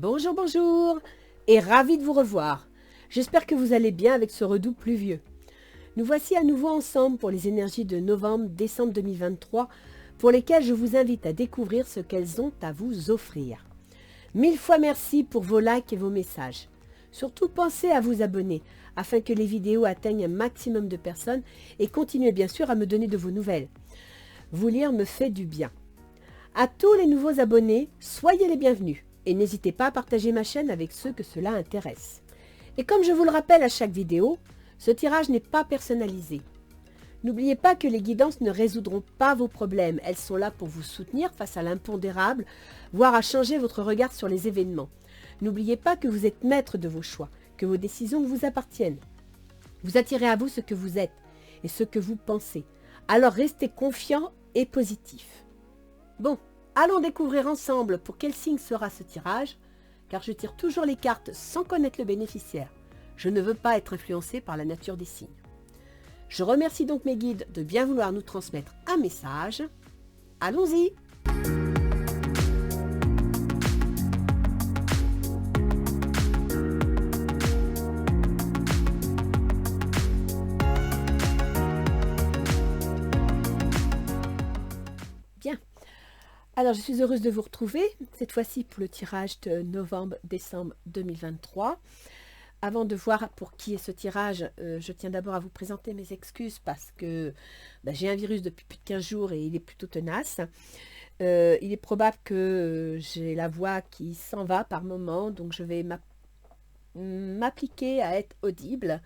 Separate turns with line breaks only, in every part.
Bonjour, bonjour, et ravi de vous revoir. J'espère que vous allez bien avec ce redout pluvieux. Nous voici à nouveau ensemble pour les énergies de novembre-décembre 2023, pour lesquelles je vous invite à découvrir ce qu'elles ont à vous offrir. 1000 fois merci pour vos likes et vos messages. Surtout pensez à vous abonner, afin que les vidéos atteignent un maximum de personnes, et continuez bien sûr à me donner de vos nouvelles. Vous lire me fait du bien. À tous les nouveaux abonnés, soyez les bienvenus. Et n'hésitez pas à partager ma chaîne avec ceux que cela intéresse. Et comme je vous le rappelle à chaque vidéo, ce tirage n'est pas personnalisé. N'oubliez pas que les guidances ne résoudront pas vos problèmes. Elles sont là pour vous soutenir face à l'impondérable, voire à changer votre regard sur les événements. N'oubliez pas que vous êtes maître de vos choix, que vos décisions vous appartiennent. Vous attirez à vous ce que vous êtes et ce que vous pensez. Alors restez confiant et positif. Bon. Allons découvrir ensemble pour quel signe sera ce tirage, car je tire toujours les cartes sans connaître le bénéficiaire. Je ne veux pas être influencé par la nature des signes. Je remercie donc mes guides de bien vouloir nous transmettre un message. Allons-y! Bien. Alors, je suis heureuse de vous retrouver, cette fois-ci pour le tirage de novembre-décembre 2023. Avant de voir pour qui est ce tirage, je tiens d'abord à vous présenter mes excuses parce que j'ai un virus depuis plus de 15 jours et il est plutôt tenace. Il est probable que j'ai la voix qui s'en va par moment, donc je vais m'appliquer à être audible.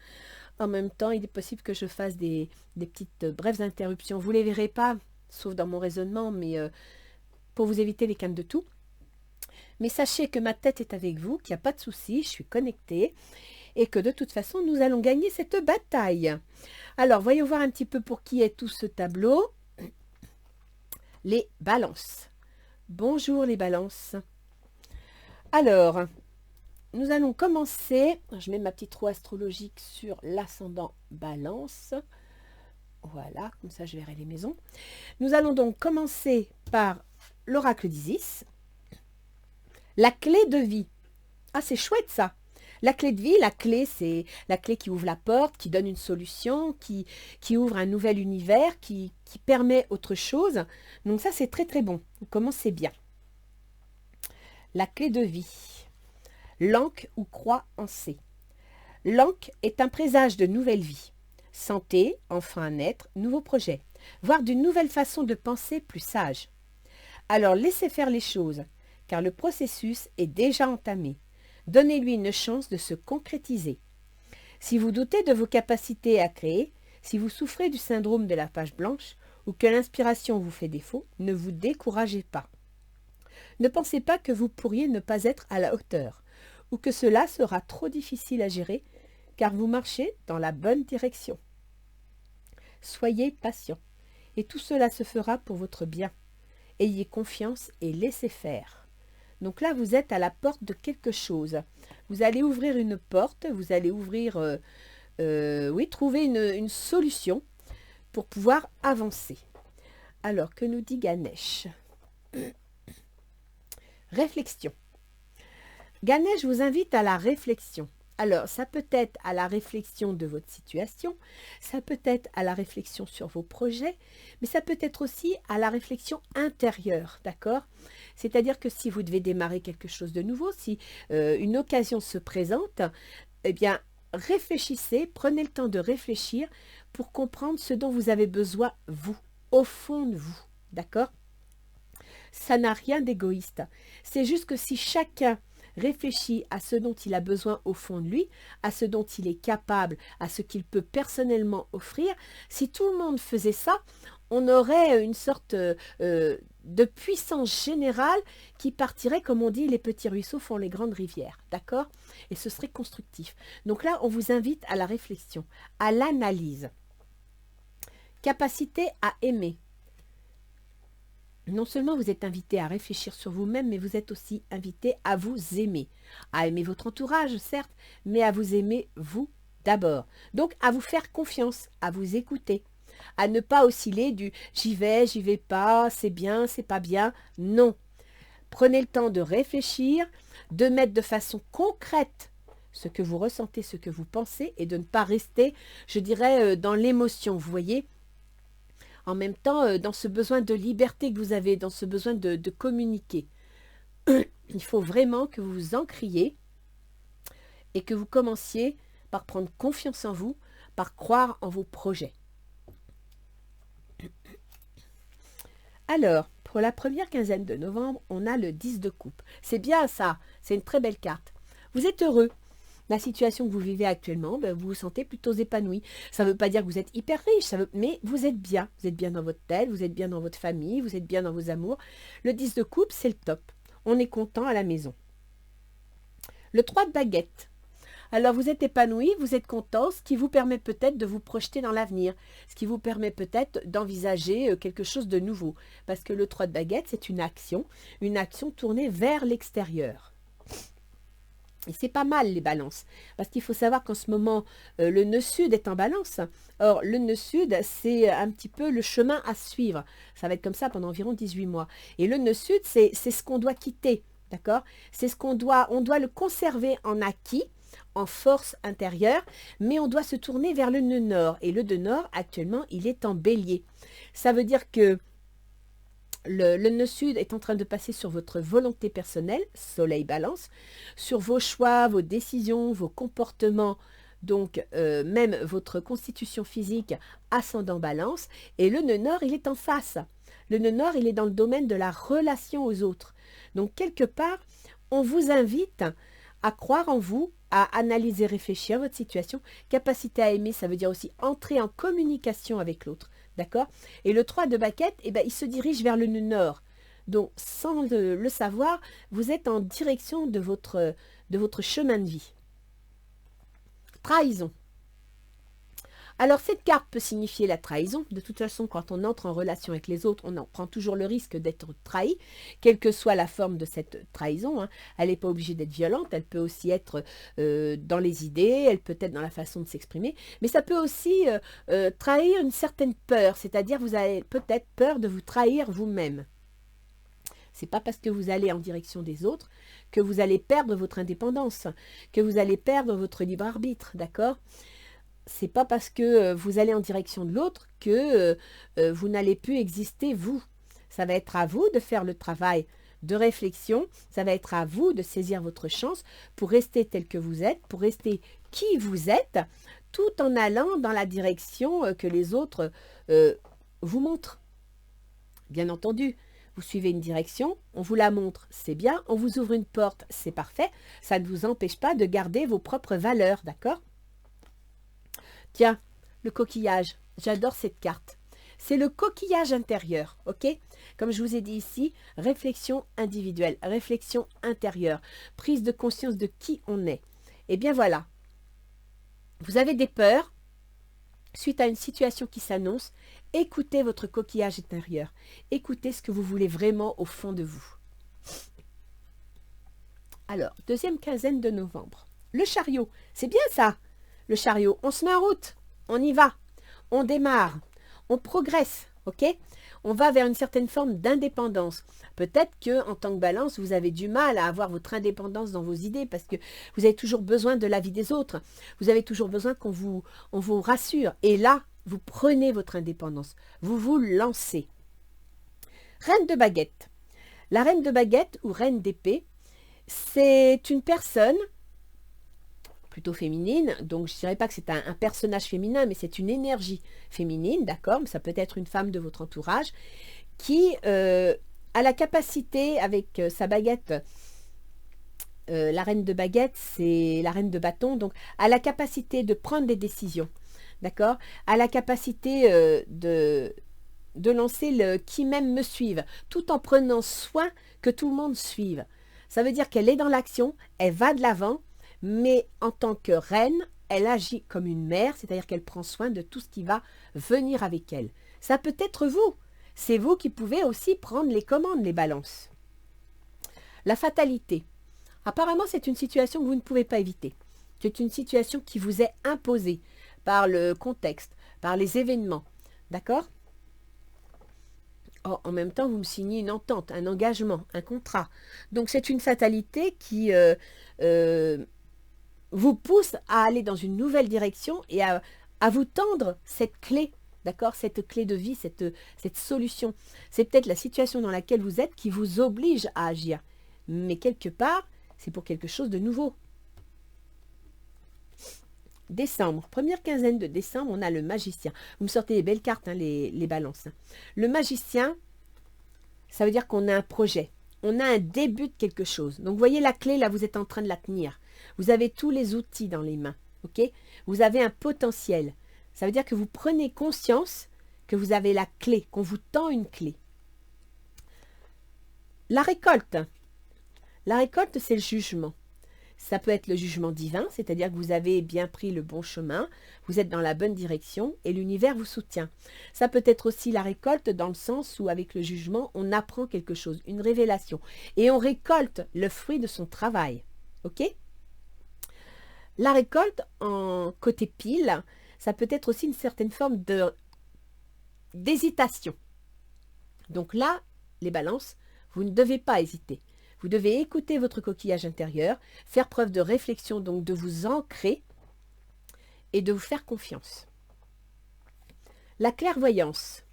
En même temps, il est possible que je fasse des petites brèves interruptions. Vous ne les verrez pas, sauf dans mon raisonnement, mais pour vous éviter les cannes de tout. Mais sachez que ma tête est avec vous, qu'il n'y a pas de souci, je suis connectée et que de toute façon, nous allons gagner cette bataille. Alors, voyons voir un petit peu pour qui est tout ce tableau. Les balances. Bonjour les balances. Alors, nous allons commencer. Je mets ma petite roue astrologique sur l'ascendant balance. Voilà, comme ça je verrai les maisons. Nous allons donc commencer par l'oracle d'Isis. La clé de vie. Ah, c'est chouette ça. La clé de vie, la clé, c'est la clé qui ouvre la porte, qui donne une solution, qui ouvre un nouvel univers, qui permet autre chose. Donc ça, c'est très très bon. Vous commencez bien. La clé de vie. L'anque ou croix en C. L'anque est un présage de nouvelle vie. Santé, enfant à naître, nouveaux projets, voire d'une nouvelle façon de penser plus sage. Alors laissez faire les choses, car le processus est déjà entamé. Donnez-lui une chance de se concrétiser. Si vous doutez de vos capacités à créer, si vous souffrez du syndrome de la page blanche ou que l'inspiration vous fait défaut, ne vous découragez pas. Ne pensez pas que vous pourriez ne pas être à la hauteur ou que cela sera trop difficile à gérer car vous marchez dans la bonne direction. Soyez patient et tout cela se fera pour votre bien. Ayez confiance et laissez faire. Donc là, vous êtes à la porte de quelque chose. Vous allez ouvrir une porte, vous allez ouvrir, trouver une solution pour pouvoir avancer. Alors, que nous dit Ganesh? Réflexion. Ganesh vous invite à la réflexion. Alors, ça peut être à la réflexion de votre situation, ça peut être à la réflexion sur vos projets, mais ça peut être aussi à la réflexion intérieure, d'accord? C'est-à-dire que si vous devez démarrer quelque chose de nouveau, si une occasion se présente, eh bien, réfléchissez, prenez le temps de réfléchir pour comprendre ce dont vous avez besoin, vous, au fond de vous, d'accord? Ça n'a rien d'égoïste. C'est juste que si chacun réfléchit à ce dont il a besoin au fond de lui, à ce dont il est capable, à ce qu'il peut personnellement offrir, si tout le monde faisait ça, on aurait une sorte de puissance générale qui partirait, comme on dit, les petits ruisseaux font les grandes rivières, d'accord? Et ce serait constructif. Donc là, on vous invite à la réflexion, à l'analyse. Capacité à aimer. Non seulement vous êtes invité à réfléchir sur vous-même, mais vous êtes aussi invité à vous aimer. À aimer votre entourage, certes, mais à vous aimer vous d'abord. Donc à vous faire confiance, à vous écouter, à ne pas osciller du j'y vais pas, c'est bien, c'est pas bien. Non. Prenez le temps de réfléchir, de mettre de façon concrète ce que vous ressentez, ce que vous pensez, et de ne pas rester, je dirais, dans l'émotion, vous voyez. En même temps, dans ce besoin de liberté que vous avez, dans ce besoin de communiquer. Il faut vraiment que vous vous ancriez et que vous commenciez par prendre confiance en vous, par croire en vos projets. Alors, pour la première quinzaine de novembre, on a le 10 de coupe. C'est bien ça, c'est une très belle carte. Vous êtes heureux. La situation que vous vivez actuellement, vous vous sentez plutôt épanoui. Ça ne veut pas dire que vous êtes hyper riche, mais vous êtes bien. Vous êtes bien dans votre tête, vous êtes bien dans votre famille, vous êtes bien dans vos amours. Le 10 de coupe, c'est le top. On est content à la maison. Le 3 de baguette. Alors vous êtes épanoui, vous êtes content, ce qui vous permet peut-être de vous projeter dans l'avenir, ce qui vous permet peut-être d'envisager quelque chose de nouveau. Parce que le 3 de baguette, c'est une action tournée vers l'extérieur. Et c'est pas mal les balances, parce qu'il faut savoir qu'en ce moment, le nœud sud est en balance. Or, le nœud sud, c'est un petit peu le chemin à suivre. Ça va être comme ça pendant environ 18 mois. Et le nœud sud, c'est ce qu'on doit quitter, d'accord? C'est ce on doit le conserver en acquis, en force intérieure, mais on doit se tourner vers le nœud nord. Et le nœud nord, actuellement, il est en bélier. Ça veut dire que le nœud sud est en train de passer sur votre volonté personnelle, soleil balance, sur vos choix, vos décisions, vos comportements, donc même votre constitution physique, ascendant balance. Et le nœud nord, il est en face. Le nœud nord, il est dans le domaine de la relation aux autres. Donc quelque part, on vous invite à croire en vous, à analyser, réfléchir votre situation. Capacité à aimer, ça veut dire aussi entrer en communication avec l'autre. D'accord? Et le 3 de baguette, il se dirige vers le nœud nord. Donc, sans le savoir, vous êtes en direction de votre chemin de vie. Trahison. Alors, cette carte peut signifier la trahison. De toute façon, quand on entre en relation avec les autres, on en prend toujours le risque d'être trahi, quelle que soit la forme de cette trahison. Hein. Elle n'est pas obligée d'être violente, elle peut aussi être dans les idées, elle peut être dans la façon de s'exprimer, mais ça peut aussi trahir une certaine peur, c'est-à-dire vous avez peut-être peur de vous trahir vous-même. C'est pas parce que vous allez en direction des autres que vous allez perdre votre indépendance, que vous allez perdre votre libre arbitre, d'accord ? C'est pas parce que vous allez en direction de l'autre que vous n'allez plus exister vous. Ça va être à vous de faire le travail de réflexion, ça va être à vous de saisir votre chance pour rester tel que vous êtes, pour rester qui vous êtes, tout en allant dans la direction que les autres vous montrent. Bien entendu, vous suivez une direction, on vous la montre, c'est bien, on vous ouvre une porte, c'est parfait, ça ne vous empêche pas de garder vos propres valeurs, d'accord ? Tiens, le coquillage, j'adore cette carte. C'est le coquillage intérieur, ok? Comme je vous ai dit ici, réflexion individuelle, réflexion intérieure, prise de conscience de qui on est. Eh bien voilà, vous avez des peurs suite à une situation qui s'annonce, écoutez votre coquillage intérieur, écoutez ce que vous voulez vraiment au fond de vous. Alors, deuxième quinzaine de novembre, le chariot, c'est bien ça. Le chariot, on se met en route, on y va, on démarre, on progresse, ok? On va vers une certaine forme d'indépendance. Peut-être que en tant que balance, vous avez du mal à avoir votre indépendance dans vos idées parce que vous avez toujours besoin de l'avis des autres. Vous avez toujours besoin on vous rassure. Et là, vous prenez votre indépendance, vous vous lancez. Reine de baguette. La reine de baguette ou reine d'épée, c'est une personne plutôt féminine, donc je ne dirais pas que c'est un personnage féminin, mais c'est une énergie féminine, d'accord, mais ça peut être une femme de votre entourage, qui a la capacité, avec sa baguette, la reine de baguette, c'est la reine de bâton, donc a la capacité de prendre des décisions, d'accord, a la capacité de lancer le « qui m'aime me suive », tout en prenant soin que tout le monde suive. Ça veut dire qu'elle est dans l'action, elle va de l'avant, mais en tant que reine, elle agit comme une mère, c'est-à-dire qu'elle prend soin de tout ce qui va venir avec elle. Ça peut être vous. C'est vous qui pouvez aussi prendre les commandes, les balances. La fatalité. Apparemment, c'est une situation que vous ne pouvez pas éviter. C'est une situation qui vous est imposée par le contexte, par les événements. D'accord ? Or, en même temps, vous me signez une entente, un engagement, un contrat. Donc, c'est une fatalité qui vous pousse à aller dans une nouvelle direction et à vous tendre cette clé, d'accord, cette clé de vie, cette solution. C'est peut-être la situation dans laquelle vous êtes qui vous oblige à agir. Mais quelque part, c'est pour quelque chose de nouveau. Décembre, première quinzaine de décembre, on a le magicien. Vous me sortez des belles cartes, hein, les balances. Le magicien, ça veut dire qu'on a un projet. On a un début de quelque chose. Donc, vous voyez la clé, là, vous êtes en train de la tenir. Vous avez tous les outils dans les mains. Ok? Vous avez un potentiel. Ça veut dire que vous prenez conscience que vous avez la clé, qu'on vous tend une clé. La récolte. La récolte, c'est le jugement. Ça peut être le jugement divin, c'est-à-dire que vous avez bien pris le bon chemin, vous êtes dans la bonne direction et l'univers vous soutient. Ça peut être aussi la récolte dans le sens où avec le jugement, on apprend quelque chose, une révélation. Et on récolte le fruit de son travail. Ok? La récolte en côté pile, ça peut être aussi une certaine forme d'hésitation. Donc là, les balances, vous ne devez pas hésiter. Vous devez écouter votre coquillage intérieur, faire preuve de réflexion, donc de vous ancrer et de vous faire confiance. La clairvoyance.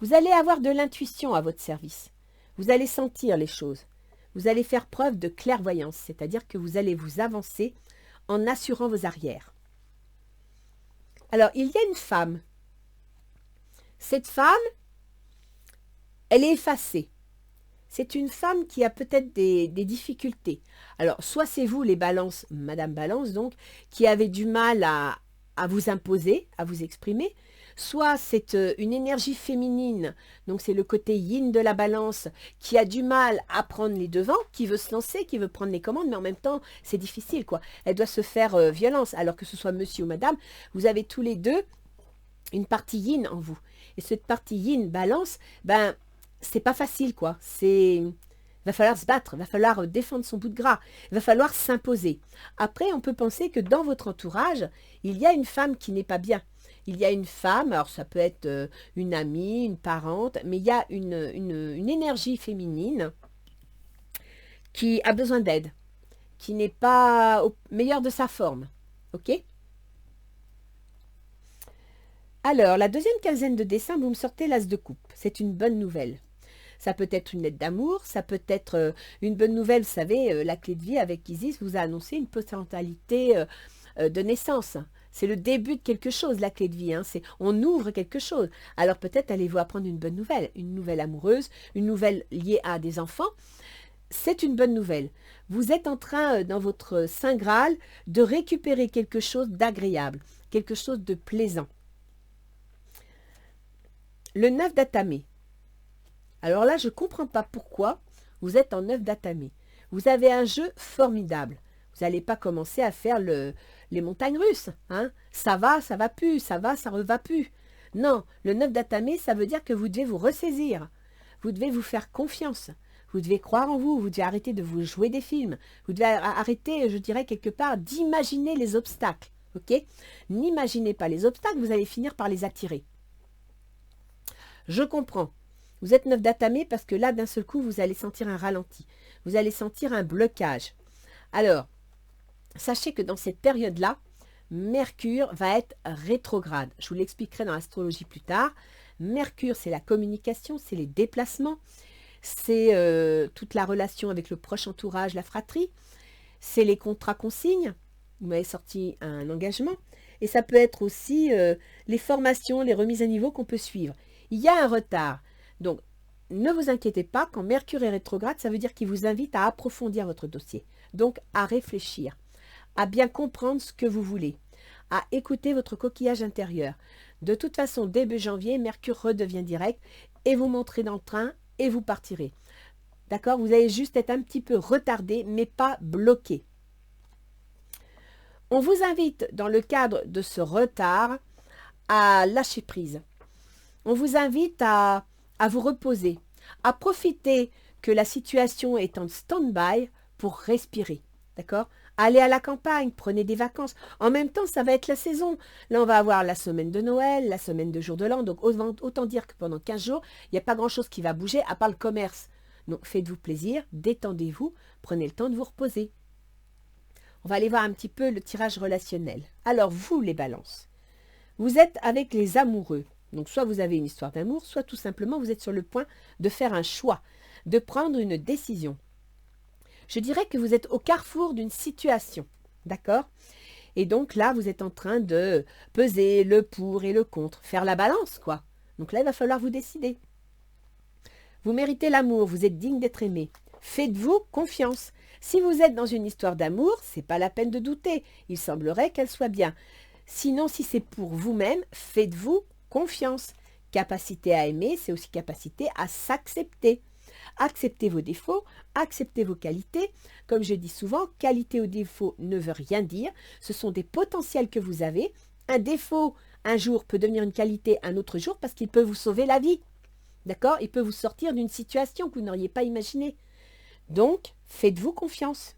Vous allez avoir de l'intuition à votre service. Vous allez sentir les choses. Vous allez faire preuve de clairvoyance, c'est-à-dire que vous allez vous avancer en assurant vos arrières. Alors, il y a une femme. Cette femme, elle est effacée. C'est une femme qui a peut-être des difficultés. Alors, soit c'est vous, les balances, Madame Balance, donc, qui avez du mal à vous imposer, à vous exprimer, soit c'est une énergie féminine, donc c'est le côté yin de la balance, qui a du mal à prendre les devants, qui veut se lancer, qui veut prendre les commandes, mais en même temps, c'est difficile, quoi. Elle doit se faire violence, alors que ce soit monsieur ou madame, vous avez tous les deux une partie yin en vous. Et cette partie yin balance, ben, c'est pas facile, quoi. Il va falloir se battre, il va falloir défendre son bout de gras, il va falloir s'imposer. Après, on peut penser que dans votre entourage, il y a une femme qui n'est pas bien. Il y a une femme, alors ça peut être une amie, une parente, mais il y a une énergie féminine qui a besoin d'aide, qui n'est pas au meilleur de sa forme. Ok ? Alors, la deuxième quinzaine de décembre, vous me sortez l'as de coupe. C'est une bonne nouvelle. Ça peut être une lettre d'amour, ça peut être une bonne nouvelle, vous savez, la clé de vie avec Isis vous a annoncé une potentialité de naissance. C'est le début de quelque chose, la clé de vie. Hein. On ouvre quelque chose. Alors peut-être allez-vous apprendre une bonne nouvelle, une nouvelle amoureuse, une nouvelle liée à des enfants. C'est une bonne nouvelle. Vous êtes en train, dans votre Saint Graal, de récupérer quelque chose d'agréable, quelque chose de plaisant. Le 9 d'Atamé. Alors là, je ne comprends pas pourquoi vous êtes en 9 d'Atamé. Vous avez un jeu formidable. Vous n'allez pas commencer à faire les montagnes russes. Hein. Ça va plus, ça va, ça reva plus. Non, le 9 d'Atamé, ça veut dire que vous devez vous ressaisir. Vous devez vous faire confiance. Vous devez croire en vous. Vous devez arrêter de vous jouer des films. Vous devez arrêter, je dirais quelque part, d'imaginer les obstacles. Ok ? N'imaginez pas les obstacles, vous allez finir par les attirer. Je comprends. Vous êtes 9 d'Atamé parce que là, d'un seul coup, vous allez sentir un ralenti. Vous allez sentir un blocage. Alors, sachez que dans cette période-là, Mercure va être rétrograde. Je vous l'expliquerai dans l'astrologie plus tard. Mercure, c'est la communication, c'est les déplacements, c'est toute la relation avec le proche entourage, la fratrie, c'est les contrats consignes. Vous m'avez sorti un engagement. Et ça peut être aussi les formations, les remises à niveau qu'on peut suivre. Il y a un retard. Donc, ne vous inquiétez pas, quand Mercure est rétrograde, ça veut dire qu'il vous invite à approfondir votre dossier. Donc, à réfléchir, à bien comprendre ce que vous voulez, à écouter votre coquillage intérieur. De toute façon, début janvier, Mercure redevient direct et vous montrez dans le train et vous partirez. D'accord? Vous allez juste être un petit peu retardé, mais pas bloqué. On vous invite, dans le cadre de ce retard, à lâcher prise. On vous invite à vous reposer, à profiter que la situation est en stand-by pour respirer. d'accord? Allez à la campagne, prenez des vacances. En même temps, ça va être la saison. Là, on va avoir la semaine de Noël, la semaine de jour de l'an. Donc, autant dire que pendant 15 jours, il n'y a pas grand-chose qui va bouger à part le commerce. Donc, faites-vous plaisir, détendez-vous, prenez le temps de vous reposer. On va aller voir un petit peu le tirage relationnel. Alors, vous, les balances, vous êtes avec les amoureux. Donc, soit vous avez une histoire d'amour, soit tout simplement, vous êtes sur le point de faire un choix, de prendre une décision. Je dirais que vous êtes au carrefour d'une situation, d'accord? Et donc là, vous êtes en train de peser le pour et le contre, faire la balance, quoi. Donc là, il va falloir vous décider. Vous méritez l'amour, vous êtes digne d'être aimé. Faites-vous confiance. Si vous êtes dans une histoire d'amour, c'est pas la peine de douter. Il semblerait qu'elle soit bien. Sinon, si c'est pour vous-même, faites-vous confiance. Capacité à aimer, c'est aussi capacité à s'accepter. Acceptez vos défauts, acceptez vos qualités. Comme je dis souvent, qualité ou défaut ne veut rien dire. Ce sont des potentiels que vous avez. Un défaut, un jour, peut devenir une qualité un autre jour parce qu'il peut vous sauver la vie. D'accord? Il peut vous sortir d'une situation que vous n'auriez pas imaginée. Donc, faites-vous confiance.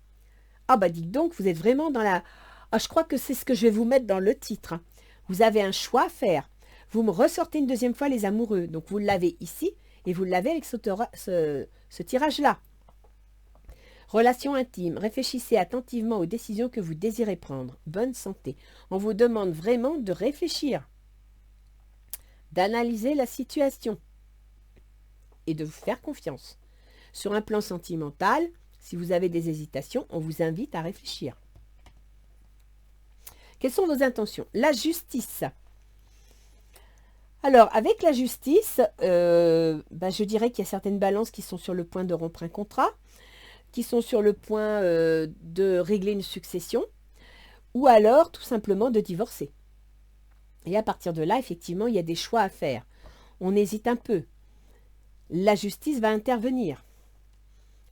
Ah bah dites donc, vous êtes vraiment dans la... Ah, je crois que c'est ce que je vais vous mettre dans le titre. Vous avez un choix à faire. Vous me ressortez une deuxième fois les amoureux. Donc, vous l'avez ici. Et vous l'avez avec ce tirage-là. Relation intime. Réfléchissez attentivement aux décisions que vous désirez prendre. Bonne santé. On vous demande vraiment de réfléchir, d'analyser la situation et de vous faire confiance. Sur un plan sentimental, si vous avez des hésitations, on vous invite à réfléchir. Quelles sont vos intentions? La justice. Alors, avec la justice, je dirais qu'il y a certaines balances qui sont sur le point de rompre un contrat, qui sont sur le point de régler une succession, ou alors tout simplement de divorcer. Et à partir de là, effectivement, il y a des choix à faire. On hésite un peu. La justice va intervenir.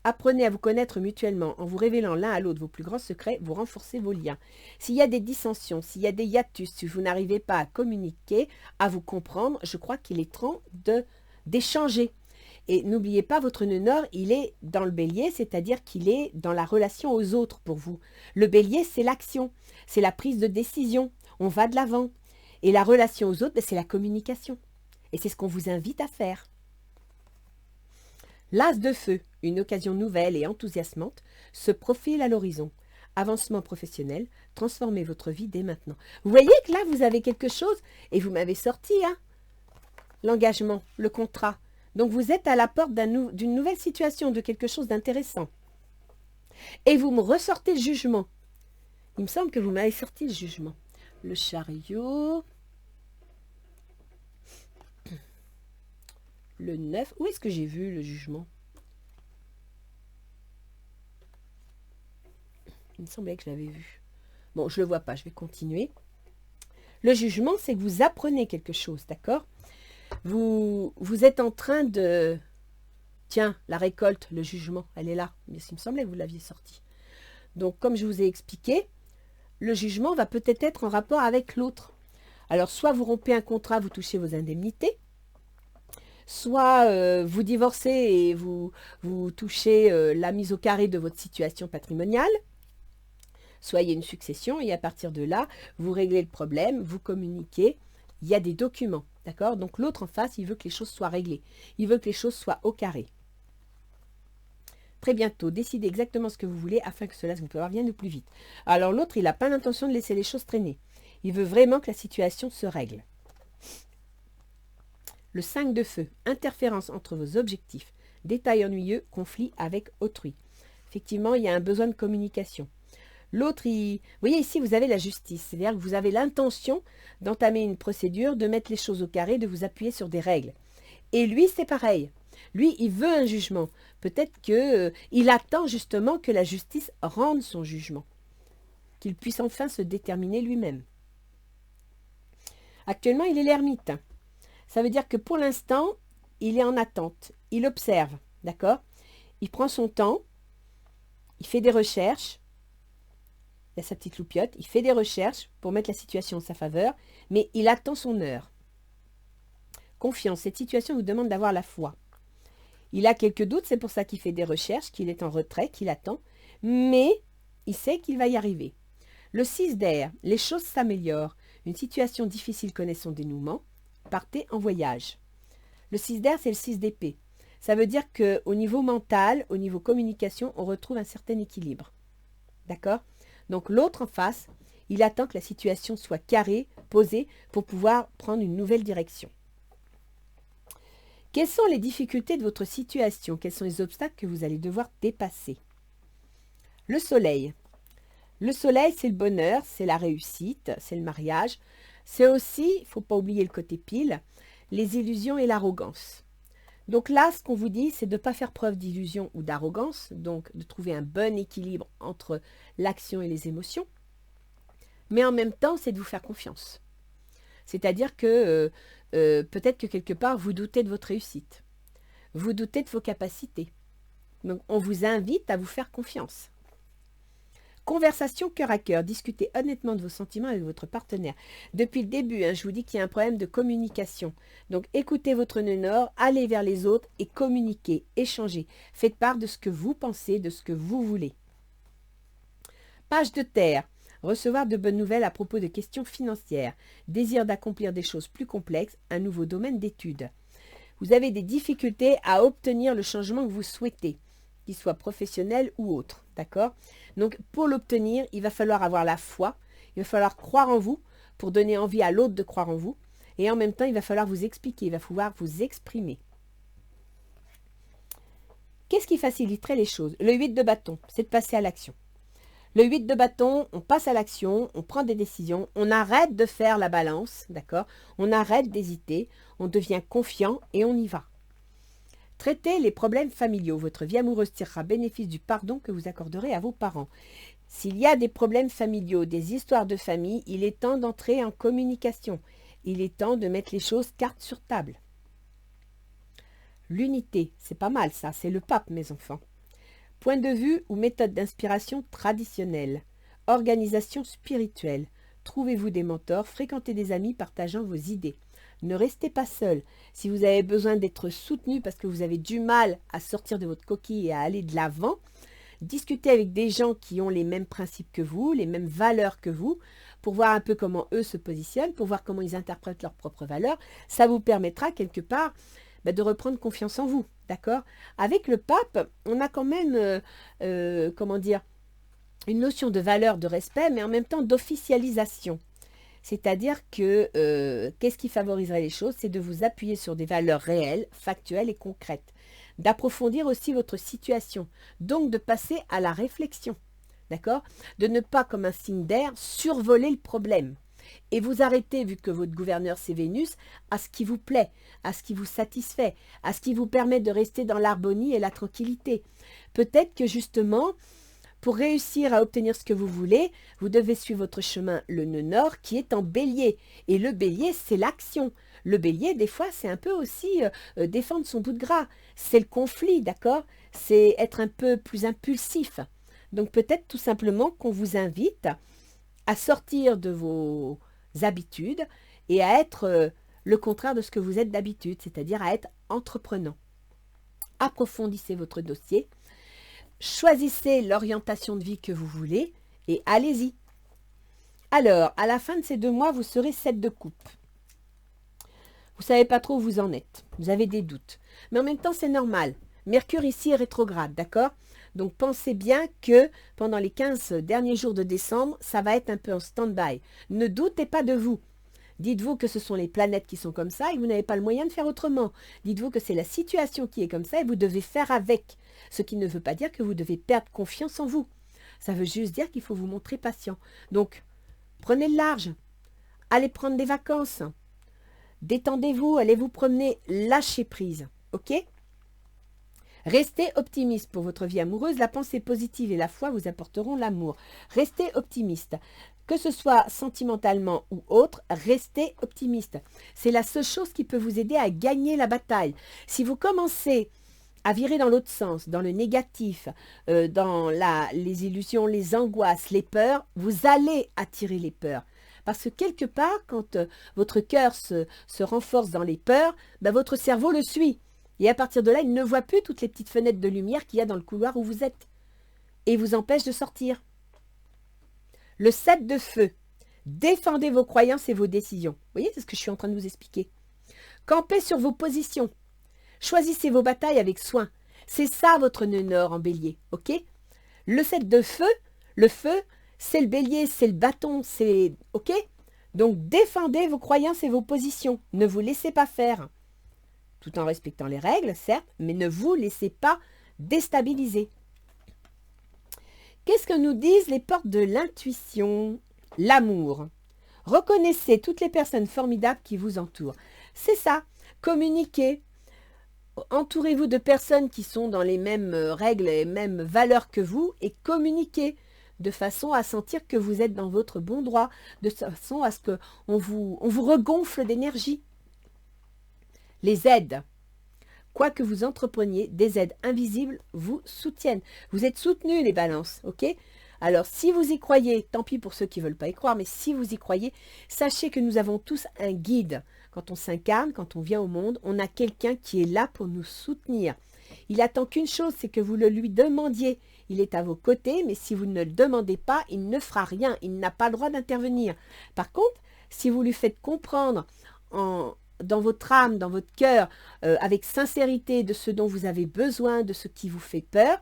Apprenez à vous connaître mutuellement en vous révélant l'un à l'autre vos plus grands secrets, vous renforcez vos liens. S'il y a des dissensions, s'il y a des hiatus, si vous n'arrivez pas à communiquer, à vous comprendre, je crois qu'il est temps d'échanger. Et n'oubliez pas, votre nœud nord, il est dans le bélier, c'est-à-dire qu'il est dans la relation aux autres pour vous. Le bélier, c'est l'action, c'est la prise de décision, on va de l'avant. Et la relation aux autres, c'est la communication. Et c'est ce qu'on vous invite à faire. L'as de feu, une occasion nouvelle et enthousiasmante, se profile à l'horizon. Avancement professionnel, transformez votre vie dès maintenant. Vous voyez que là, vous avez quelque chose, et vous m'avez sorti, l'engagement, le contrat. Donc, vous êtes à la porte d'une nouvelle situation, de quelque chose d'intéressant. Et vous me ressortez le jugement. Il me semble que vous m'avez sorti le jugement. Le chariot. Le 9. Où est-ce que j'ai vu le jugement? Il me semblait que je l'avais vu. Bon, je ne le vois pas, je vais continuer. Le jugement, c'est que vous apprenez quelque chose, d'accord? Vous êtes en train de... Tiens, la récolte, le jugement, elle est là. Mais il me semblait que vous l'aviez sorti. Donc, comme je vous ai expliqué, le jugement va peut-être être en rapport avec l'autre. Alors, soit vous rompez un contrat, vous touchez vos indemnités, soit vous divorcez et vous touchez la mise au carré de votre situation patrimoniale, soit il y a une succession et à partir de là, vous réglez le problème, vous communiquez, il y a des documents, d'accord? Donc l'autre en face, il veut que les choses soient réglées, il veut que les choses soient au carré. Très bientôt, décidez exactement ce que vous voulez afin que cela vous parvienne plus vite. Alors l'autre, il n'a pas l'intention de laisser les choses traîner. Il veut vraiment que la situation se règle. Le 5 de feu, interférence entre vos objectifs, détail ennuyeux, conflit avec autrui. Effectivement, il y a un besoin de communication. L'autre, vous voyez ici, vous avez la justice, c'est-à-dire que vous avez l'intention d'entamer une procédure, de mettre les choses au carré, de vous appuyer sur des règles. Et lui, c'est pareil. Lui, il veut un jugement. Peut-être qu'il attend justement que la justice rende son jugement, qu'il puisse enfin se déterminer lui-même. Actuellement, il est l'ermite. Ça veut dire que pour l'instant, il est en attente. Il observe, d'accord? Il prend son temps, il fait des recherches. Il y a sa petite loupiote, il fait des recherches pour mettre la situation en sa faveur, mais il attend son heure. Confiance, cette situation vous demande d'avoir la foi. Il a quelques doutes, c'est pour ça qu'il fait des recherches, qu'il est en retrait, qu'il attend, mais il sait qu'il va y arriver. Le 6 d'air, les choses s'améliorent. Une situation difficile connaît son dénouement. Partez en voyage. Le 6 d'air, c'est le 6 d'épée. Ça veut dire qu'au niveau mental, au niveau communication, on retrouve un certain équilibre. D'accord? Donc l'autre en face, il attend que la situation soit carrée, posée, pour pouvoir prendre une nouvelle direction. Quelles sont les difficultés de votre situation? Quels sont les obstacles que vous allez devoir dépasser? Le soleil. Le soleil, c'est le bonheur, c'est la réussite, c'est le mariage. C'est aussi, il ne faut pas oublier le côté pile, les illusions et l'arrogance. Donc là, ce qu'on vous dit, c'est de ne pas faire preuve d'illusion ou d'arrogance, donc de trouver un bon équilibre entre l'action et les émotions. Mais en même temps, c'est de vous faire confiance. C'est-à-dire que peut-être que quelque part, vous doutez de votre réussite. Vous doutez de vos capacités. Donc, on vous invite à vous faire confiance. Conversation cœur à cœur. Discutez honnêtement de vos sentiments avec votre partenaire. Depuis le début, je vous dis qu'il y a un problème de communication. Donc, écoutez votre nœud nord, allez vers les autres et communiquez, échangez. Faites part de ce que vous pensez, de ce que vous voulez. Page de terre. Recevoir de bonnes nouvelles à propos de questions financières. Désir d'accomplir des choses plus complexes, un nouveau domaine d'études. Vous avez des difficultés à obtenir le changement que vous souhaitez, qu'il soit professionnel ou autre. D'accord? Donc, pour l'obtenir, il va falloir avoir la foi, il va falloir croire en vous pour donner envie à l'autre de croire en vous. Et en même temps, il va falloir vous expliquer, il va falloir vous exprimer. Qu'est-ce qui faciliterait les choses? Le 8 de bâton, c'est de passer à l'action. Le 8 de bâton, on passe à l'action, on prend des décisions, on arrête de faire la balance, d'accord? On arrête d'hésiter, on devient confiant et on y va. Traitez les problèmes familiaux. Votre vie amoureuse tirera bénéfice du pardon que vous accorderez à vos parents. S'il y a des problèmes familiaux, des histoires de famille, il est temps d'entrer en communication. Il est temps de mettre les choses cartes sur table. L'unité, c'est pas mal ça, c'est le pape, mes enfants. Point de vue ou méthode d'inspiration traditionnelle. Organisation spirituelle. Trouvez-vous des mentors, fréquentez des amis partageant vos idées. Ne restez pas seul. Si vous avez besoin d'être soutenu parce que vous avez du mal à sortir de votre coquille et à aller de l'avant, discutez avec des gens qui ont les mêmes principes que vous, les mêmes valeurs que vous, pour voir un peu comment eux se positionnent, pour voir comment ils interprètent leurs propres valeurs. Ça vous permettra quelque part de reprendre confiance en vous, d'accord? Avec le pape, on a quand même, comment dire, une notion de valeur, de respect, mais en même temps d'officialisation. C'est-à-dire que qu'est-ce qui favoriserait les choses? C'est de vous appuyer sur des valeurs réelles, factuelles et concrètes. D'approfondir aussi votre situation. Donc de passer à la réflexion. D'accord? De ne pas, comme un signe d'air, survoler le problème. Et vous arrêtez, vu que votre gouverneur c'est Vénus, à ce qui vous plaît, à ce qui vous satisfait, à ce qui vous permet de rester dans l'harmonie et la tranquillité. Peut-être que justement, pour réussir à obtenir ce que vous voulez, vous devez suivre votre chemin, le nœud nord, qui est en bélier. Et le bélier, c'est l'action. Le bélier, des fois, c'est un peu aussi défendre son bout de gras. C'est le conflit, d'accord? C'est être un peu plus impulsif. Donc peut-être tout simplement qu'on vous invite à sortir de vos habitudes et à être le contraire de ce que vous êtes d'habitude, c'est-à-dire à être entreprenant. Approfondissez votre dossier. Choisissez l'orientation de vie que vous voulez et allez-y. Alors, à la fin de ces 2 mois, vous serez 7 de coupe. Vous ne savez pas trop où vous en êtes. Vous avez des doutes. Mais en même temps, c'est normal. Mercure ici est rétrograde, d'accord? Donc, pensez bien que pendant les 15 derniers jours de décembre, ça va être un peu en stand-by. Ne doutez pas de vous. Dites-vous que ce sont les planètes qui sont comme ça et vous n'avez pas le moyen de faire autrement. Dites-vous que c'est la situation qui est comme ça et vous devez faire avec. Ce qui ne veut pas dire que vous devez perdre confiance en vous. Ça veut juste dire qu'il faut vous montrer patient. Donc, prenez le large. Allez prendre des vacances. Détendez-vous, allez vous promener, lâchez prise. Ok ? Restez optimiste pour votre vie amoureuse. La pensée positive et la foi vous apporteront l'amour. Restez optimiste. Que ce soit sentimentalement ou autre, restez optimiste. C'est la seule chose qui peut vous aider à gagner la bataille. Si vous commencez à virer dans l'autre sens, dans le négatif, dans les illusions, les angoisses, les peurs, vous allez attirer les peurs. Parce que quelque part, quand votre cœur se renforce dans les peurs, votre cerveau le suit. Et à partir de là, il ne voit plus toutes les petites fenêtres de lumière qu'il y a dans le couloir où vous êtes. Et vous empêche de sortir. Le 7 de feu. Défendez vos croyances et vos décisions. Vous voyez, c'est ce que je suis en train de vous expliquer. Campez sur vos positions. Choisissez vos batailles avec soin. C'est ça votre nœud nord en bélier, ok? Le 7 de feu, le feu, c'est le bélier, c'est le bâton, c'est... Ok? Donc défendez vos croyances et vos positions. Ne vous laissez pas faire. Tout en respectant les règles, certes, mais ne vous laissez pas déstabiliser. Qu'est-ce que nous disent les portes de l'intuition? L'amour. Reconnaissez toutes les personnes formidables qui vous entourent. C'est ça. Communiquez. Entourez-vous de personnes qui sont dans les mêmes règles et mêmes valeurs que vous et communiquez de façon à sentir que vous êtes dans votre bon droit, de façon à ce qu'on vous regonfle d'énergie. Les aides. Quoi que vous entrepreniez, des aides invisibles vous soutiennent. Vous êtes soutenus, les balances, ok? Alors, si vous y croyez, tant pis pour ceux qui ne veulent pas y croire, mais si vous y croyez, sachez que nous avons tous un guide. Quand on s'incarne, quand on vient au monde, on a quelqu'un qui est là pour nous soutenir. Il attend qu'une chose, c'est que vous le lui demandiez. Il est à vos côtés, mais si vous ne le demandez pas, il ne fera rien. Il n'a pas le droit d'intervenir. Par contre, si vous lui faites comprendre dans votre âme, dans votre cœur, avec sincérité de ce dont vous avez besoin, de ce qui vous fait peur,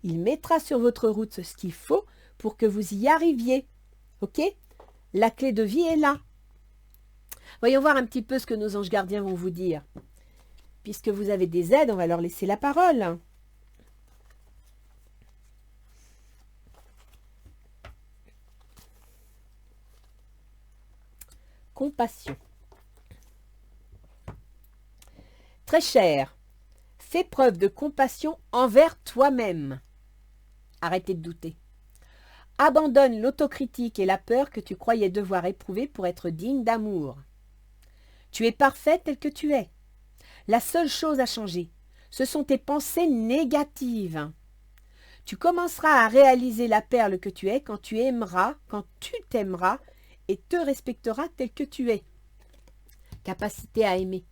il mettra sur votre route ce qu'il faut pour que vous y arriviez. Ok? La clé de vie est là. Voyons voir un petit peu ce que nos anges gardiens vont vous dire. Puisque vous avez des aides, on va leur laisser la parole. Compassion. Très cher, fais preuve de compassion envers toi-même. Arrêtez de douter. Abandonne l'autocritique et la peur que tu croyais devoir éprouver pour être digne d'amour. Tu es parfait tel que tu es. La seule chose à changer, ce sont tes pensées négatives. Tu commenceras à réaliser la perle que tu es quand tu aimeras, quand tu t'aimeras et te respecteras tel que tu es. Capacité à aimer.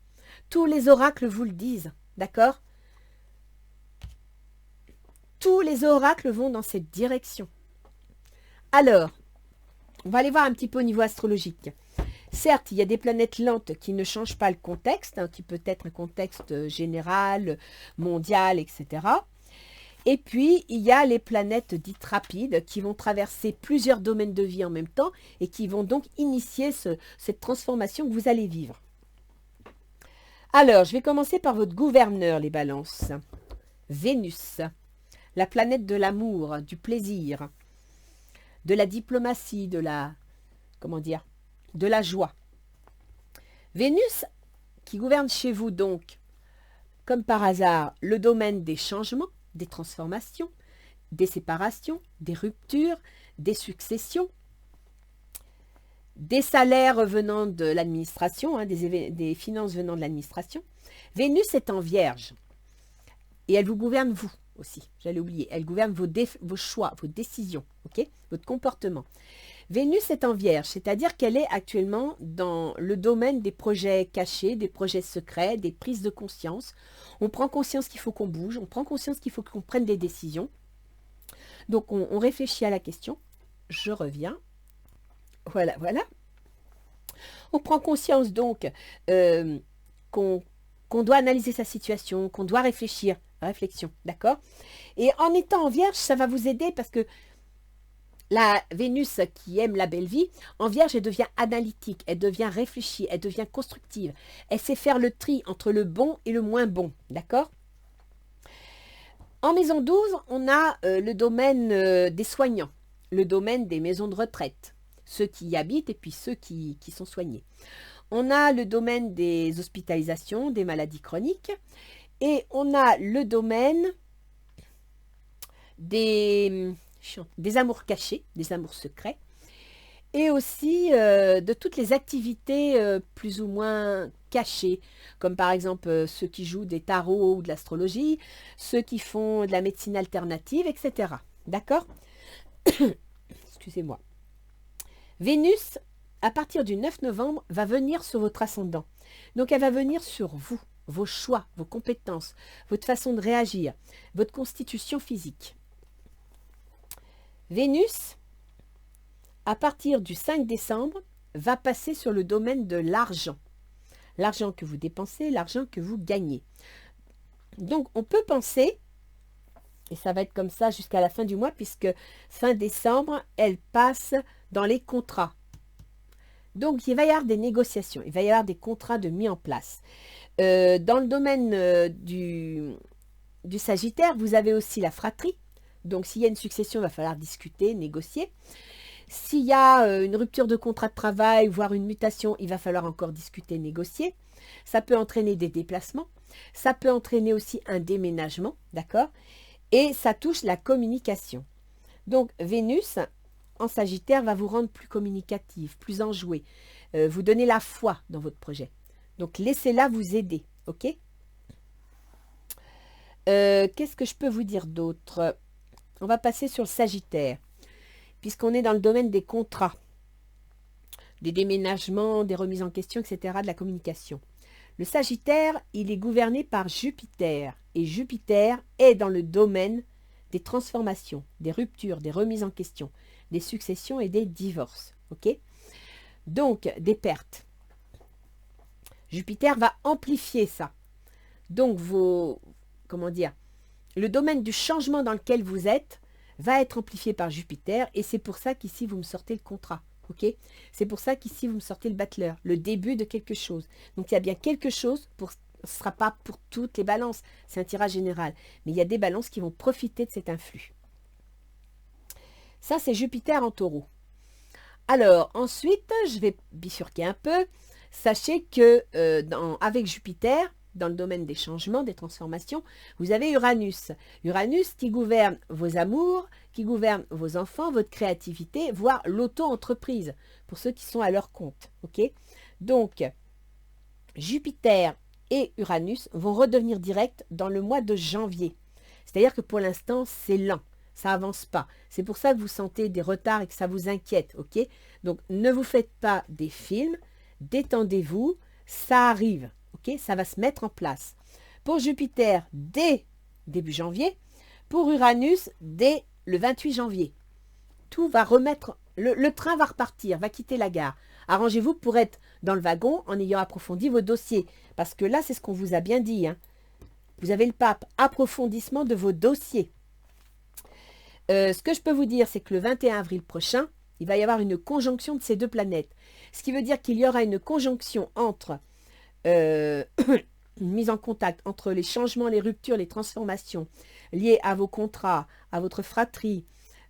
Tous les oracles vous le disent, d'accord? Tous les oracles vont dans cette direction. Alors, on va aller voir un petit peu au niveau astrologique. Certes, il y a des planètes lentes qui ne changent pas le contexte, qui peut être un contexte général, mondial, etc. Et puis, il y a les planètes dites rapides qui vont traverser plusieurs domaines de vie en même temps et qui vont donc initier cette transformation que vous allez vivre. Alors, je vais commencer par votre gouverneur, les balances. Vénus, la planète de l'amour, du plaisir, de la diplomatie, de la joie. Vénus, qui gouverne chez vous donc, comme par hasard, le domaine des changements, des transformations, des séparations, des ruptures, des successions, des salaires venant de l'administration, des finances venant de l'administration. Vénus est en Vierge et elle vous gouverne vous aussi, j'allais oublier. Elle gouverne vos choix, vos décisions, ok, votre comportement. Vénus est en Vierge, c'est-à-dire qu'elle est actuellement dans le domaine des projets cachés, des projets secrets, des prises de conscience. On prend conscience qu'il faut qu'on bouge, on prend conscience qu'il faut qu'on prenne des décisions. Donc on réfléchit à la question. Je reviens. Voilà. On prend conscience donc qu'on doit analyser sa situation, qu'on doit réfléchir. Réflexion, d'accord? Et en étant en Vierge, ça va vous aider parce que la Vénus qui aime la belle vie, en Vierge, elle devient analytique, elle devient réfléchie, elle devient constructive. Elle sait faire le tri entre le bon et le moins bon, d'accord? En maison 12, on a le domaine des soignants, le domaine des maisons de retraite, ceux qui y habitent et puis ceux qui sont soignés. On a le domaine des hospitalisations, des maladies chroniques, et on a le domaine des amours cachés, des amours secrets, et aussi de toutes les activités plus ou moins cachées, comme par exemple ceux qui jouent des tarots ou de l'astrologie, ceux qui font de la médecine alternative, etc. D'accord? Excusez-moi. Vénus, à partir du 9 novembre, va venir sur votre ascendant. Donc elle va venir sur vous, vos choix, vos compétences, votre façon de réagir, votre constitution physique. Vénus à partir du 5 décembre, va passer sur le domaine de l'argent. L'argent que vous dépensez, l'argent que vous gagnez. Donc, on peut penser, et ça va être comme ça jusqu'à la fin du mois, puisque fin décembre, elle passe dans les contrats. Donc, il va y avoir des négociations, il va y avoir des contrats de mis en place. Dans le domaine du Sagittaire, vous avez aussi la fratrie. Donc, s'il y a une succession, il va falloir discuter, négocier. S'il y a une rupture de contrat de travail, voire une mutation, il va falloir encore discuter, négocier. Ça peut entraîner des déplacements. Ça peut entraîner aussi un déménagement, d'accord? Et ça touche la communication. Donc, Vénus, en Sagittaire, va vous rendre plus communicative, plus enjouée. Vous donner la foi dans votre projet. Donc, laissez-la vous aider, ok? Qu'est-ce que je peux vous dire d'autre? On va passer sur le Sagittaire, puisqu'on est dans le domaine des contrats, des déménagements, des remises en question, etc., de la communication. Le Sagittaire, il est gouverné par Jupiter, et Jupiter est dans le domaine des transformations, des ruptures, des remises en question, des successions et des divorces, ok? Donc, des pertes. Jupiter va amplifier ça. Donc, comment dire, le domaine du changement dans lequel vous êtes va être amplifié par Jupiter, et c'est pour ça qu'ici, vous me sortez le contrat. Ok, c'est pour ça qu'ici, vous me sortez le battleur, le début de quelque chose. Donc, il y a bien quelque chose, ce ne sera pas pour toutes les balances, c'est un tirage général. Mais il y a des balances qui vont profiter de cet influx. Ça, c'est Jupiter en taureau. Alors, ensuite, je vais bifurquer un peu. Sachez que avec Jupiter, dans le domaine des changements, des transformations, vous avez Uranus. Uranus qui gouverne vos amours, qui gouverne vos enfants, votre créativité, voire l'auto-entreprise, pour ceux qui sont à leur compte. Okay, donc, Jupiter et Uranus vont redevenir directs dans le mois de janvier. C'est-à-dire que pour l'instant, c'est lent, ça avance pas. C'est pour ça que vous sentez des retards et que ça vous inquiète. Ok, donc, ne vous faites pas des films, détendez-vous, ça arrive. Okay, ça va se mettre en place. Pour Jupiter, dès début janvier. Pour Uranus, dès le 28 janvier. Tout va remettre, le train va repartir, va quitter la gare. Arrangez-vous pour être dans le wagon en ayant approfondi vos dossiers. Parce que là, c'est ce qu'on vous a bien dit. Hein. Vous avez le pape, approfondissement de vos dossiers. Ce que je peux vous dire, c'est que le 21 avril prochain, il va y avoir une conjonction de ces deux planètes. Ce qui veut dire qu'il y aura une conjonction entre une mise en contact entre les changements, les ruptures, les transformations liées à vos contrats, à votre fratrie,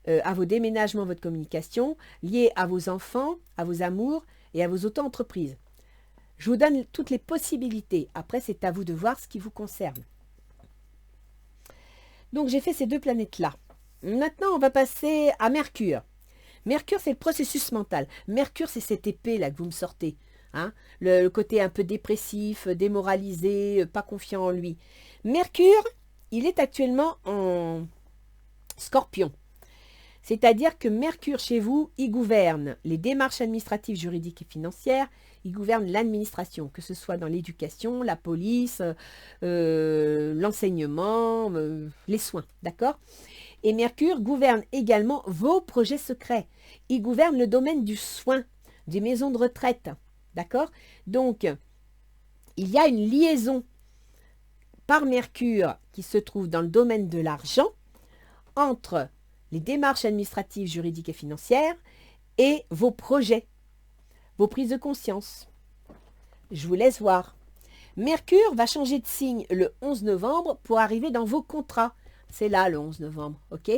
à vos déménagements, votre communication, liées à vos enfants, à vos amours et à vos auto-entreprises. Je vous donne toutes les possibilités. Après, c'est à vous de voir ce qui vous concerne. Donc, j'ai fait ces deux planètes-là. Maintenant, on va passer à Mercure. Mercure, c'est le processus mental. Mercure, c'est cette épée-là que vous me sortez. Hein, le côté un peu dépressif, démoralisé, pas confiant en lui. Mercure, il est actuellement en Scorpion. C'est-à-dire que Mercure, chez vous, il gouverne les démarches administratives, juridiques et financières, il gouverne l'administration, que ce soit dans l'éducation, la police, l'enseignement, les soins, d'accord? Et Mercure gouverne également vos projets secrets. Il gouverne le domaine du soin, des maisons de retraite. D'accord? Donc, il y a une liaison par Mercure qui se trouve dans le domaine de l'argent entre les démarches administratives, juridiques et financières et vos projets, vos prises de conscience. Je vous laisse voir. Mercure va changer de signe le 11 novembre pour arriver dans vos contrats. C'est là le 11 novembre, ok?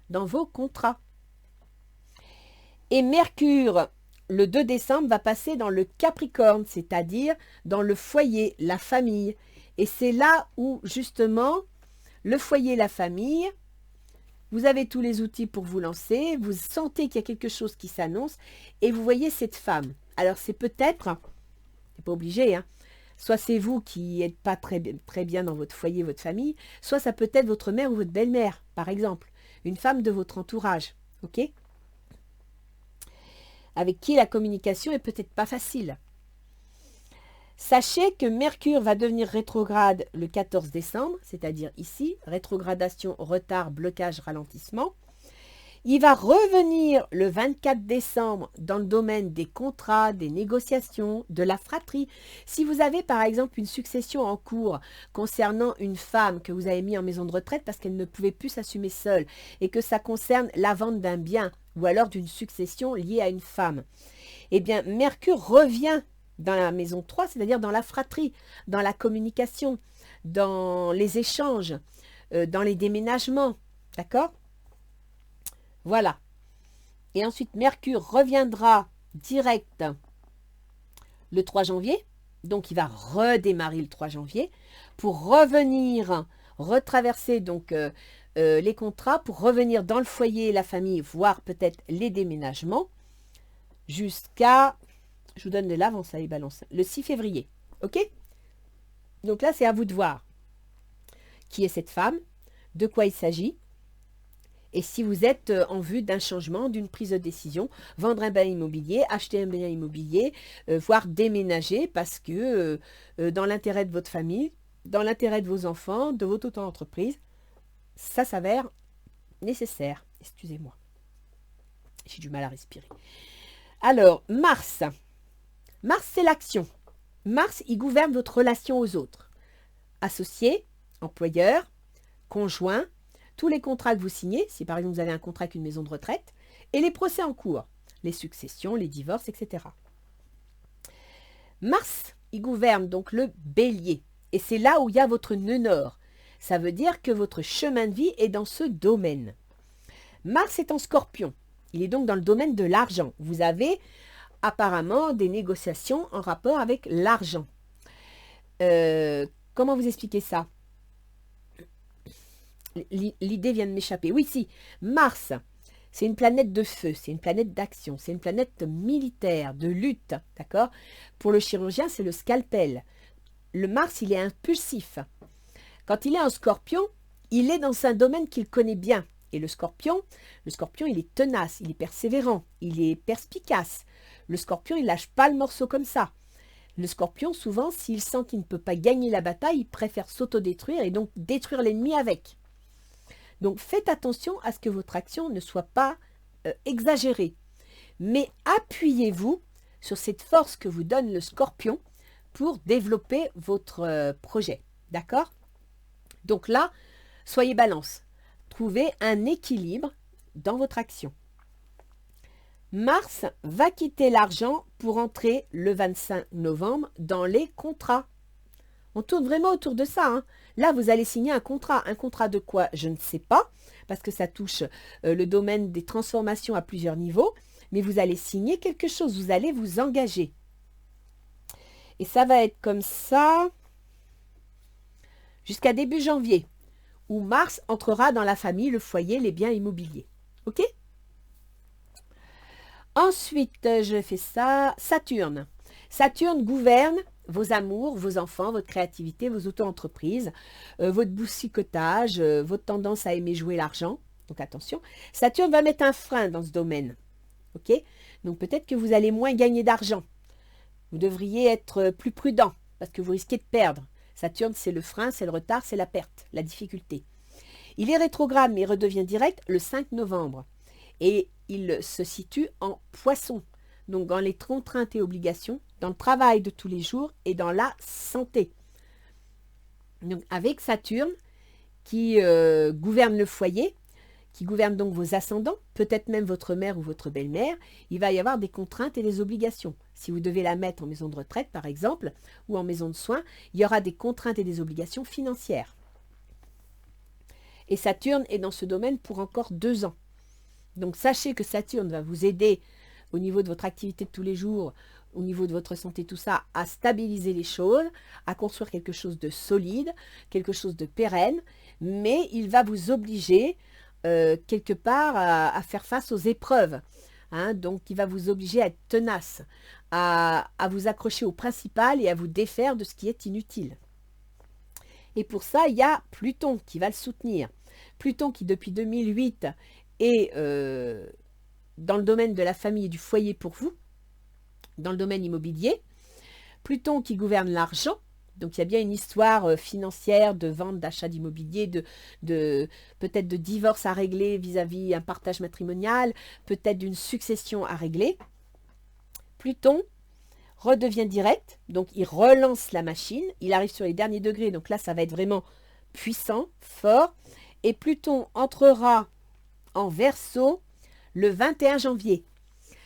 Dans vos contrats. Et Mercure, le 2 décembre, va passer dans le Capricorne, c'est-à-dire dans le foyer, la famille. Et c'est là où, justement, le foyer, la famille, vous avez tous les outils pour vous lancer, vous sentez qu'il y a quelque chose qui s'annonce, et vous voyez cette femme. Alors, c'est peut-être, c'est pas obligé, hein, soit c'est vous qui n'êtes pas très bien dans votre foyer, votre famille, soit ça peut être votre mère ou votre belle-mère, par exemple, une femme de votre entourage, ok ? Avec qui la communication est peut-être pas facile. Sachez que Mercure va devenir rétrograde le 14 décembre, c'est-à-dire ici, rétrogradation, retard, blocage, ralentissement. Il va revenir le 24 décembre dans le domaine des contrats, des négociations, de la fratrie. Si vous avez par exemple une succession en cours concernant une femme que vous avez mis en maison de retraite parce qu'elle ne pouvait plus s'assumer seule et que ça concerne la vente d'un bien ou alors d'une succession liée à une femme, eh bien Mercure revient dans la maison 3, c'est-à-dire dans la fratrie, dans la communication, dans les échanges, dans les déménagements, d'accord? Voilà. Et ensuite, Mercure reviendra direct le 3 janvier. Donc, il va redémarrer le 3 janvier pour revenir, retraverser donc les contrats, pour revenir dans le foyer, la famille, voire peut-être les déménagements, jusqu'à, je vous donne de l'avance, les balances, le 6 février. OK? Donc là, c'est à vous de voir qui est cette femme, de quoi il s'agit. Et si vous êtes en vue d'un changement, d'une prise de décision, vendre un bien immobilier, acheter un bien immobilier, voire déménager parce que dans l'intérêt de votre famille, dans l'intérêt de vos enfants, de votre auto-entreprise, ça s'avère nécessaire. Excusez-moi, j'ai du mal à respirer. Alors, Mars. Mars, c'est l'action. Mars, il gouverne votre relation aux autres. Associés, employeurs, conjoints, tous les contrats que vous signez, si par exemple vous avez un contrat avec une maison de retraite, et les procès en cours, les successions, les divorces, etc. Mars, il gouverne donc le bélier, et c'est là où il y a votre nœud nord. Ça veut dire que votre chemin de vie est dans ce domaine. Mars est en scorpion, il est donc dans le domaine de l'argent. Vous avez apparemment des négociations en rapport avec l'argent. Comment vous expliquer ça? L'idée vient de m'échapper. Oui, si, Mars, c'est une planète de feu, c'est une planète d'action, c'est une planète militaire, de lutte, d'accord? Pour le chirurgien, c'est le scalpel. Le Mars, il est impulsif. Quand il est en scorpion, il est dans un domaine qu'il connaît bien. Et le scorpion, il est tenace, il est persévérant, il est perspicace. Le scorpion, il lâche pas le morceau comme ça. Le scorpion, souvent, s'il sent qu'il ne peut pas gagner la bataille, il préfère s'autodétruire et donc détruire l'ennemi avec. Donc faites attention à ce que votre action ne soit pas exagérée. Mais appuyez-vous sur cette force que vous donne le scorpion pour développer votre projet. D'accord? Donc là, soyez balance. Trouvez un équilibre dans votre action. Mars va quitter l'argent pour entrer le 25 novembre dans les contrats. On tourne vraiment autour de ça. Hein. Là, vous allez signer un contrat. Un contrat de quoi? Je ne sais pas, parce que ça touche le domaine des transformations à plusieurs niveaux. Mais vous allez signer quelque chose, vous allez vous engager. Et ça va être comme ça jusqu'à début janvier, où Mars entrera dans la famille, le foyer, les biens immobiliers. OK? Ensuite, je fais ça. Saturne. Saturne gouverne vos amours, vos enfants, votre créativité, vos auto-entreprises, votre boussicotage, votre tendance à aimer jouer l'argent. Donc attention, Saturne va mettre un frein dans ce domaine. Ok? Donc peut-être que vous allez moins gagner d'argent. Vous devriez être plus prudent parce que vous risquez de perdre. Saturne, c'est le frein, c'est le retard, c'est la perte, la difficulté. Il est rétrograde mais il redevient direct le 5 novembre. Et il se situe en Poisson. Donc dans les contraintes et obligations, dans le travail de tous les jours et dans la santé. Donc avec Saturne qui gouverne le foyer, qui gouverne donc vos ascendants, peut-être même votre mère ou votre belle-mère, il va y avoir des contraintes et des obligations. Si vous devez la mettre en maison de retraite par exemple, ou en maison de soins, il y aura des contraintes et des obligations financières. Et Saturne est dans ce domaine pour encore 2 ans. Donc sachez que Saturne va vous aider au niveau de votre activité de tous les jours, au niveau de votre santé, tout ça, à stabiliser les choses, à construire quelque chose de solide, quelque chose de pérenne, mais il va vous obliger quelque part à faire face aux épreuves. Hein, donc il va vous obliger à être tenace, à vous accrocher au principal et à vous défaire de ce qui est inutile. Et pour ça, il y a Pluton qui va le soutenir. Pluton qui depuis 2008 est dans le domaine de la famille et du foyer pour vous, dans le domaine immobilier. Pluton qui gouverne l'argent, Donc il y a bien une histoire financière de vente, d'achat d'immobilier, peut-être de divorce à régler vis-à-vis un partage matrimonial, peut-être d'une succession à régler. Pluton redevient direct, donc il relance la machine, il arrive sur les derniers degrés, donc là ça va être vraiment puissant, fort, et Pluton entrera en Verseau le 21 janvier.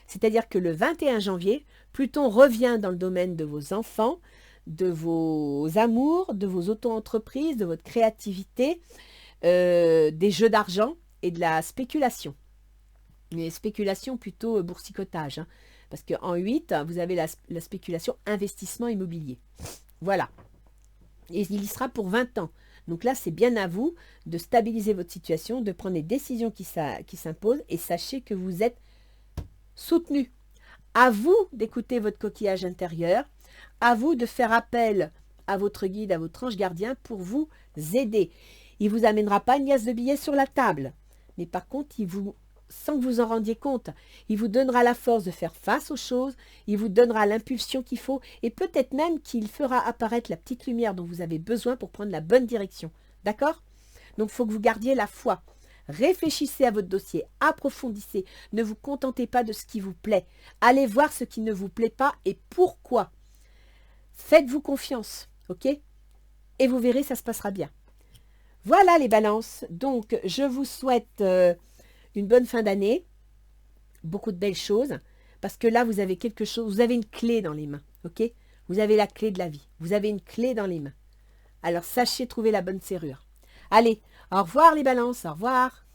C'est-à-dire que le 21 janvier, Pluton revient dans le domaine de vos enfants, de vos amours, de vos auto-entreprises, de votre créativité, des jeux d'argent et de la spéculation. Mais spéculation plutôt boursicotage, hein, parce qu'en 8, vous avez la spéculation investissement immobilier. Voilà. Et il y sera pour 20 ans. Donc là, c'est bien à vous de stabiliser votre situation, de prendre les décisions qui s'imposent et sachez que vous êtes soutenu. À vous d'écouter votre coquillage intérieur, à vous de faire appel à votre guide, à votre ange gardien pour vous aider. Il ne vous amènera pas une liasse de billets sur la table, mais par contre, sans que vous en rendiez compte, il vous donnera la force de faire face aux choses, il vous donnera l'impulsion qu'il faut et peut-être même qu'il fera apparaître la petite lumière dont vous avez besoin pour prendre la bonne direction. D'accord? Donc, il faut que vous gardiez la foi. Réfléchissez à votre dossier, approfondissez, ne vous contentez pas de ce qui vous plaît. Allez voir ce qui ne vous plaît pas et pourquoi. Faites-vous confiance, ok? Et vous verrez, ça se passera bien. Voilà les balances. Donc, je vous souhaite une bonne fin d'année, beaucoup de belles choses, parce que là, vous avez quelque chose, vous avez une clé dans les mains, ok? Vous avez la clé de la vie, vous avez une clé dans les mains. Alors, sachez trouver la bonne serrure. Allez, au revoir les balances, au revoir.